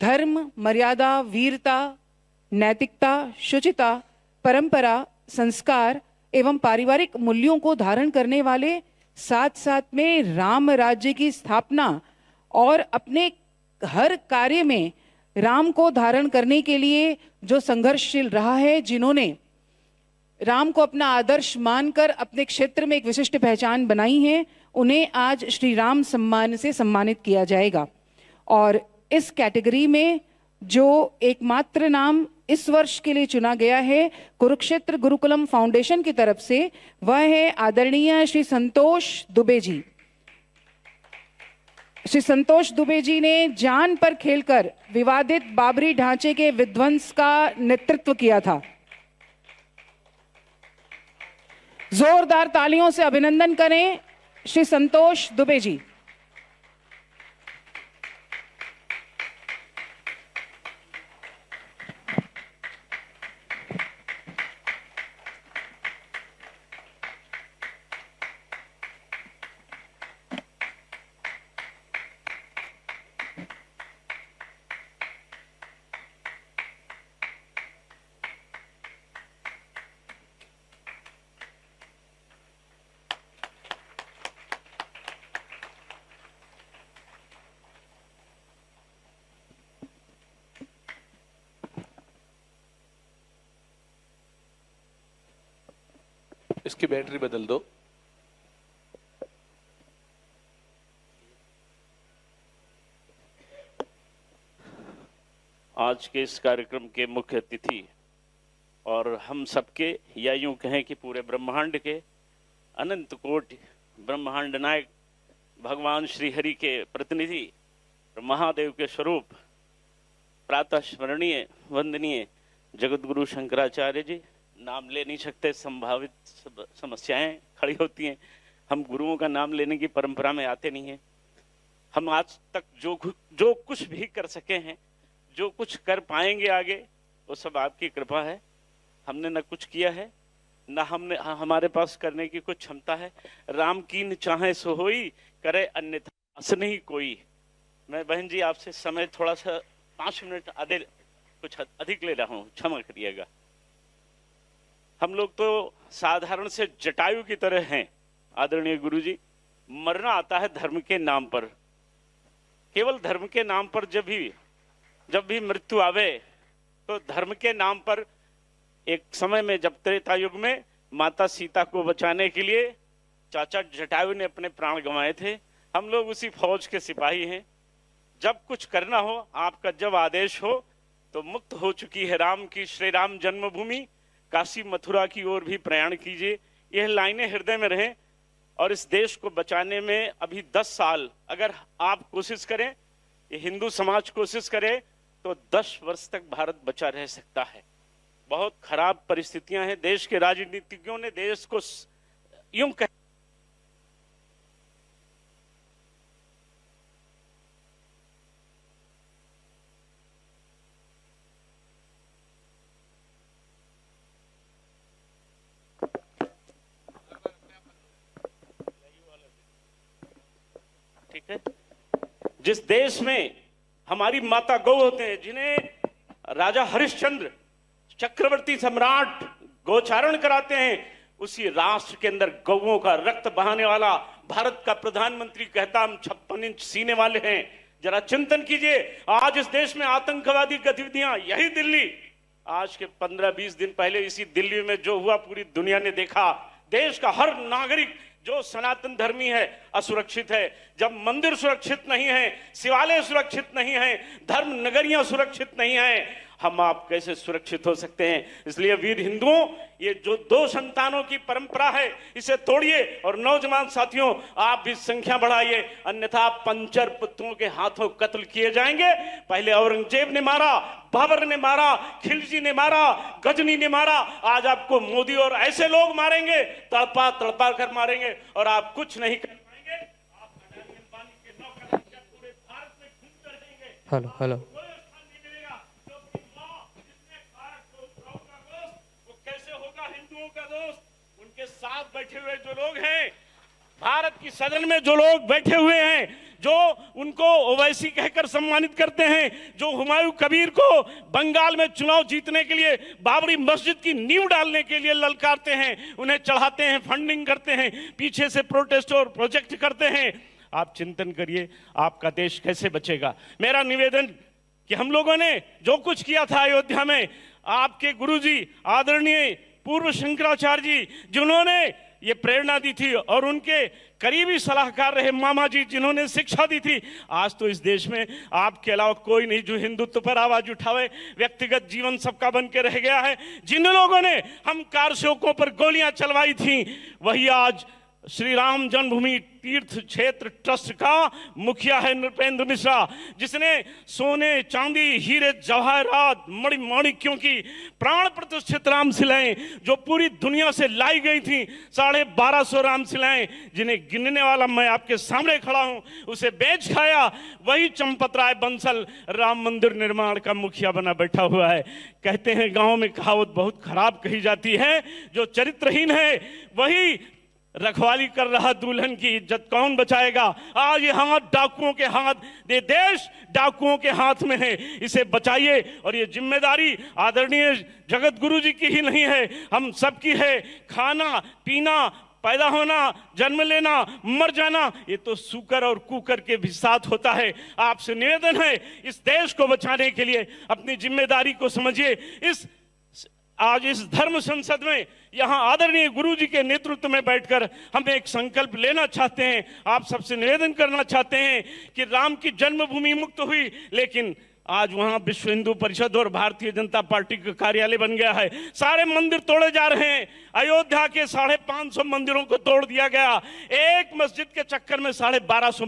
धर्म, मर्यादा, वीरता, नैतिकता, शुचिता, परंपरा, संस्कार एवं पारिवारिक मूल्यों को धारण करने वाले, साथ साथ में राम राज्य की स्थापना और अपने हर कार्य में राम को धारण करने के लिए जो संघर्षशील रहा है, जिन्होंने राम को अपना आदर्श मानकर अपने क्षेत्र में एक विशिष्ट पहचान बनाई है, उन्हें आज श्री राम सम्मान से सम्मानित किया जाएगा। और इस कैटेगरी में जो एकमात्र नाम इस वर्ष के लिए चुना गया है कुरुक्षेत्र गुरुकुलम फाउंडेशन की तरफ से, वह है आदरणीय श्री संतोष दुबे जी। श्री संतोष दुबे जी ने जान पर खेलकर विवादित बाबरी ढांचे के विध्वंस का नेतृत्व किया था। जोरदार तालियों से अभिनंदन करें श्री संतोष दुबे जी। इसकी बैटरी बदल दो। आज के इस कार्यक्रम के मुख्य अतिथि और हम सबके, या यूं कहें कि पूरे ब्रह्मांड के अनंत कोटि ब्रह्मांड नायक भगवान श्री हरि के प्रतिनिधि, महादेव के स्वरूप, प्रातः स्मरणीय वंदनीय जगतगुरु शंकराचार्य जी। नाम ले नहीं सकते, संभावित समस्याएं खड़ी होती हैं। हम गुरुओं का नाम लेने की परंपरा में आते नहीं हैं। हम आज तक जो कुछ भी कर सके हैं, जो कुछ कर पाएंगे आगे, वो सब आपकी कृपा है। हमने न कुछ किया है, न हमारे पास करने की कुछ क्षमता है। राम कीन चाहे सो होई, करे अन्यथा अस नहीं कोई। मैं बहन जी आपसे समय थोड़ा सा 5 मिनट कुछ अधिक ले रहा हूँ, क्षमा करिएगा। हम लोग तो साधारण से जटायु की तरह हैं आदरणीय गुरुजी। मरना आता है धर्म के नाम पर, केवल धर्म के नाम पर। जब भी मृत्यु आवे तो धर्म के नाम पर। एक समय में जब त्रेता युग में माता सीता को बचाने के लिए चाचा जटायु ने अपने प्राण गंवाए थे। हम लोग उसी फौज के सिपाही हैं। जब कुछ करना हो, आपका जब आदेश हो, तो मुक्त हो चुकी है राम की श्री राम जन्मभूमि, काशी मथुरा की ओर भी प्रयाण कीजिए। यह लाइनें हृदय में रहें। और इस देश को बचाने में अभी 10 साल अगर आप कोशिश करें, ये हिंदू समाज कोशिश करे, तो 10 वर्ष तक भारत बचा रह सकता है। बहुत खराब परिस्थितियां हैं। देश के राजनीतिज्ञों ने देश को यूं कह ठीक है। जिस देश में हमारी माता गौ होते हैं, जिन्हें राजा हरिश्चंद्र चक्रवर्ती सम्राट गोचारण कराते हैं, उसी राष्ट्र के अंदर गौओं का रक्त बहाने वाला भारत का प्रधानमंत्री कहता हम 56 इंच सीने वाले हैं। जरा चिंतन कीजिए। आज इस देश में आतंकवादी गतिविधियां, यही दिल्ली, आज के 15-20 दिन पहले इसी दिल्ली में जो हुआ पूरी दुनिया ने देखा। देश का हर नागरिक जो सनातन धर्मी है असुरक्षित है। जब मंदिर सुरक्षित नहीं है, शिवालय सुरक्षित नहीं है, धर्म नगरियां सुरक्षित नहीं है, हम आप कैसे सुरक्षित हो सकते हैं? इसलिए वीर हिंदुओं, ये जो 2 संतानों की परंपरा है, इसे तोड़िए। और नौजवान साथियों, आप भी संख्या बढ़ाइए, अन्यथा पंचर पुत्रों के हाथों कत्ल किए जाएंगे। पहले औरंगजेब ने मारा, बाबर ने मारा, खिलजी ने मारा, गजनी ने मारा, आज आपको मोदी और ऐसे लोग मारेंगे, तड़पा तड़पा कर मारेंगे, और आप कुछ नहीं कर पाएंगे। आप अंबानी के नौकर पूरे भारत में घूमते रहेंगे। हेलो उनके साथ बैठे हुए जो लोग हैं, भारत की सदन में जो लोग बैठे हुए हैं, जो उनको ओवैसी कहकर सम्मानित करते हैं, जो हुमायूं कबीर को बंगाल में चुनाव जीतने के लिए बाबरी मस्जिद की नींव डालने के लिए ललकारते हैं, उन्हें चढ़ाते हैं, फंडिंग करते हैं, पीछे से प्रोटेस्ट और प्रोजेक्ट करते हैं। आप चिंतन करिए, आपका देश कैसे बचेगा। मेरा निवेदन कि हम लोगों ने जो कुछ किया था अयोध्या में, आपके गुरुजी आदरणीय पूर्व शंकराचार्य जी जिन्होंने ये प्रेरणा दी थी और उनके करीबी सलाहकार रहे मामा जी जिन्होंने शिक्षा दी थी, आज तो इस देश में आपके अलावा कोई नहीं जो हिंदुत्व पर आवाज उठावे। व्यक्तिगत जीवन सबका बन के रह गया है। जिन लोगों ने हम कारसेवकों पर गोलियां चलवाई थी, वही आज श्री राम जन्मभूमि तीर्थ क्षेत्र ट्रस्ट का मुखिया है नृपेंद्र मिश्रा, जिसने सोने चांदी हीरे जवाहरात मणिमाणिक्यों की प्राण प्रतिष्ठित रामशिलाएं जो पूरी दुनिया से लाई गई थी, 1250 रामशिलाएं जिन्हें गिनने वाला मैं आपके सामने खड़ा हूं, उसे बेच खाया। वही चंपत राय बंसल राम मंदिर निर्माण का मुखिया बना बैठा हुआ है। कहते हैं गांव में कहावत बहुत खराब कही जाती है, जो चरित्रहीन है वही रखवाली कर रहा दुल्हन की इज्जत कौन बचाएगा। आज ये हाथ डाकुओं के हाथ, ये देश डाकुओं के हाथ में है, इसे बचाइए। और ये जिम्मेदारी आदरणीय जगत गुरु जी की ही नहीं है, हम सबकी है। खाना पीना, पैदा होना, जन्म लेना, मर जाना, ये तो सूकर और कुकर के भी साथ होता है। आपसे निवेदन है, इस देश को बचाने के लिए अपनी जिम्मेदारी को समझिए। आज इस धर्म संसद में यहां आदरणीय गुरु जी के नेतृत्व में बैठकर हम एक संकल्प लेना चाहते हैं, आप सबसे निवेदन करना चाहते हैं कि राम की जन्मभूमि मुक्त हुई, लेकिन आज वहां विश्व हिंदू परिषद और भारतीय जनता पार्टी का कार्यालय बन गया है। सारे मंदिर तोड़े जा रहे हैं। अयोध्या के 550 मंदिरों को तोड़ दिया गया। एक मस्जिद के चक्कर में 550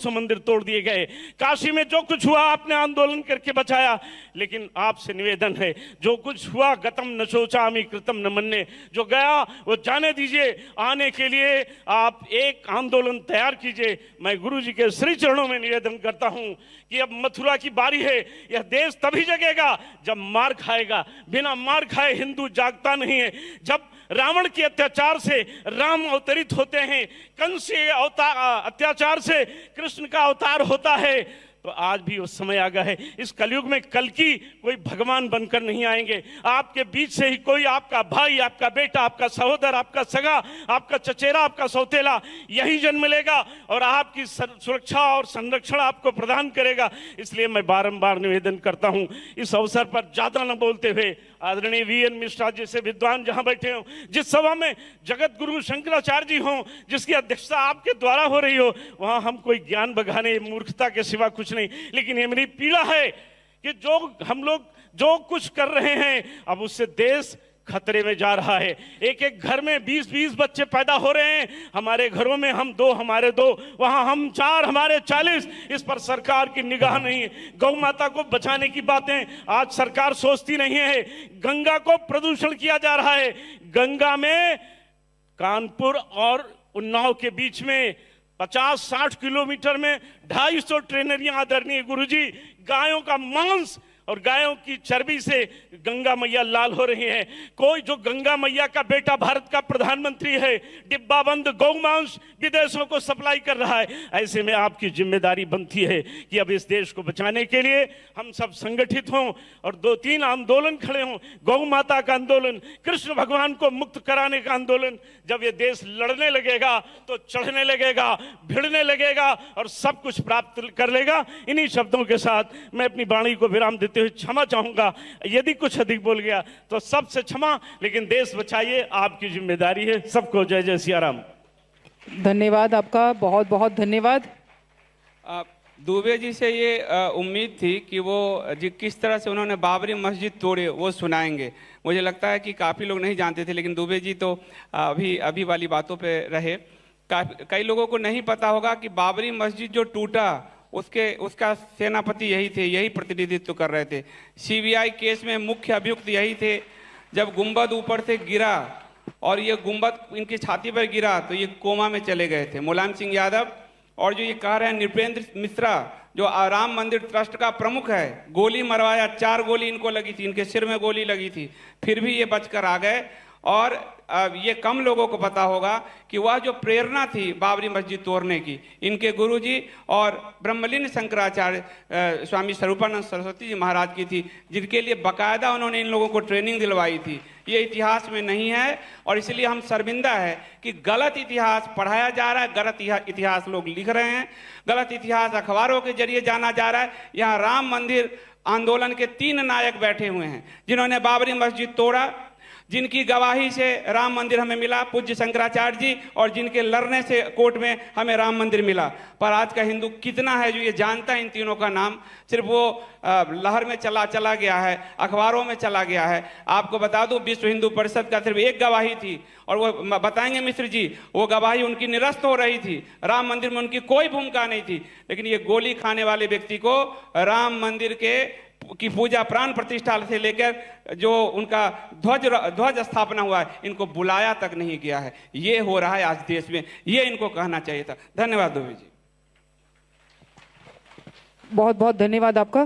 मंदिर तोड़ दिए गए। काशी में जो कुछ हुआ आपने आंदोलन करके बचाया, लेकिन आपसे निवेदन है, जो कुछ हुआ गतम न शोचामि कृतम न मन्ये, जो गया वो जाने दीजिए। आने के लिए आप एक आंदोलन तैयार कीजिए। मैं गुरु जी के श्री चरणों में निवेदन करता हूं कि अब मथुरा की बारी है। यह देश तभी जगेगा जब मार खाएगा। बिना मार खाए हिंदू जागता नहीं है। जब रावण के अत्याचार से राम अवतरित होते हैं, कंस के अत्याचार से कृष्ण का अवतार होता है, तो आज भी वो समय आ गया है। इस कलयुग में कल्कि कोई भगवान बनकर नहीं आएंगे। आपके बीच से ही कोई आपका भाई, आपका बेटा, आपका सहोदर, आपका सगा, आपका चचेरा, आपका सौतेला यही जन्म लेगा और आपकी सुरक्षा और संरक्षण आपको प्रदान करेगा। इसलिए मैं बारंबार निवेदन करता हूं, इस अवसर पर ज्यादा न बोलते हुए आदरणीय वीएन मिश्रा जैसे विद्वान जहां बैठे हो, जिस सभा में जगत गुरु शंकराचार्य जी हो, जिसकी अध्यक्षता आपके द्वारा हो रही हो, वहां हम कोई ज्ञान बघाने मूर्खता के सिवा कुछ नहीं। लेकिन ये मेरी पीड़ा है कि जो हम लोग जो कुछ कर रहे हैं, अब उससे देश खतरे में जा रहा है। एक एक घर में 20-20 बच्चे पैदा हो रहे हैं। हमारे घरों में हम 2, हमारे 2, वहां हम 4, हमारे 40। इस पर सरकार की निगाह नहीं है। गौ माता को बचाने की बातें आज सरकार सोचती नहीं है। गंगा को प्रदूषण किया जा रहा है। गंगा में कानपुर और उन्नाव के बीच में 50-60 किलोमीटर में 250 ट्रेनरियां आदरणीय गुरुजी गायों का मांस और गायों की चर्बी से गंगा मैया लाल हो रही है। कोई जो गंगा मैया का बेटा भारत का प्रधानमंत्री है, डिब्बा बंद गौ मांस विदेशों को सप्लाई कर रहा है। ऐसे में आपकी जिम्मेदारी बनती है कि अब इस देश को बचाने के लिए हम सब संगठित हों और 2-3 आंदोलन खड़े हों। गौ माता का आंदोलन, कृष्ण भगवान को मुक्त कराने का आंदोलन। जब ये देश लड़ने लगेगा तो चढ़ने लगेगा, भिड़ने लगेगा और सब कुछ प्राप्त कर लेगा। इन्हीं शब्दों के साथ मैं अपनी वाणी को विराम देते हुए क्षमा चाहूंगा। यदि कुछ अधिक बोल गया तो सबसे क्षमा, लेकिन देश बचाइए, आपकी जिम्मेदारी है। सबको जय जय सिया राम। धन्यवाद आपका, बहुत बहुत धन्यवाद। दुबे जी से ये उम्मीद थी कि वो किस तरह से उन्होंने बाबरी मस्जिद तोड़े वो सुनाएंगे। मुझे लगता है कि काफ़ी लोग नहीं जानते थे, लेकिन दुबे जी तो अभी वाली बातों पे रहे। कई लोगों को नहीं पता होगा कि बाबरी मस्जिद जो टूटा उसका सेनापति यही थे, यही प्रतिनिधित्व कर रहे थे। सीबीआई केस में मुख्य अभियुक्त यही थे। जब गुंबद ऊपर से गिरा और ये गुंबद इनकी छाती पर गिरा तो ये कोमा में चले गए थे। मुलायम सिंह यादव और जो ये कह रहे हैं नृपेंद्र मिश्रा, जो राम मंदिर ट्रस्ट का प्रमुख है, गोली मरवाया, 4 गोली इनको लगी थी, इनके सिर में गोली लगी थी, फिर भी ये बचकर आ गए। और ये कम लोगों को पता होगा कि वह जो प्रेरणा थी बाबरी मस्जिद तोड़ने की, इनके गुरुजी और ब्रह्मलीन शंकराचार्य स्वामी स्वरूपानंद सरस्वती जी महाराज की थी, जिनके लिए बाकायदा उन्होंने इन लोगों को ट्रेनिंग दिलवाई थी। ये इतिहास में नहीं है और इसलिए हम शर्मिंदा है कि गलत इतिहास पढ़ाया जा रहा है, गलत इतिहास लोग लिख रहे हैं, गलत इतिहास अखबारों के जरिए जाना जा रहा है। यहाँ राम मंदिर आंदोलन के 3 नायक बैठे हुए हैं जिन्होंने बाबरी मस्जिद तोड़ा, जिनकी गवाही से राम मंदिर हमें मिला, पूज्य शंकराचार्य जी, और जिनके लड़ने से कोर्ट में हमें राम मंदिर मिला। पर आज का हिंदू कितना है जो ये जानता है इन तीनों का नाम? सिर्फ वो लहर में चला गया है, अखबारों में चला गया है। आपको बता दूं, विश्व हिंदू परिषद का सिर्फ एक गवाही थी और वो बताएंगे मिश्र जी, वो गवाही उनकी निरस्त हो रही थी, राम मंदिर में उनकी कोई भूमिका नहीं थी। लेकिन ये गोली खाने वाले व्यक्ति को राम मंदिर की पूजा प्राण प्रतिष्ठा से लेकर जो उनका ध्वज स्थापना हुआ है, इनको बुलाया तक नहीं गया है। ये हो रहा है आज देश में, ये इनको कहना चाहिए था। धन्यवाद दुबे जी। बहुत बहुत धन्यवाद आपका।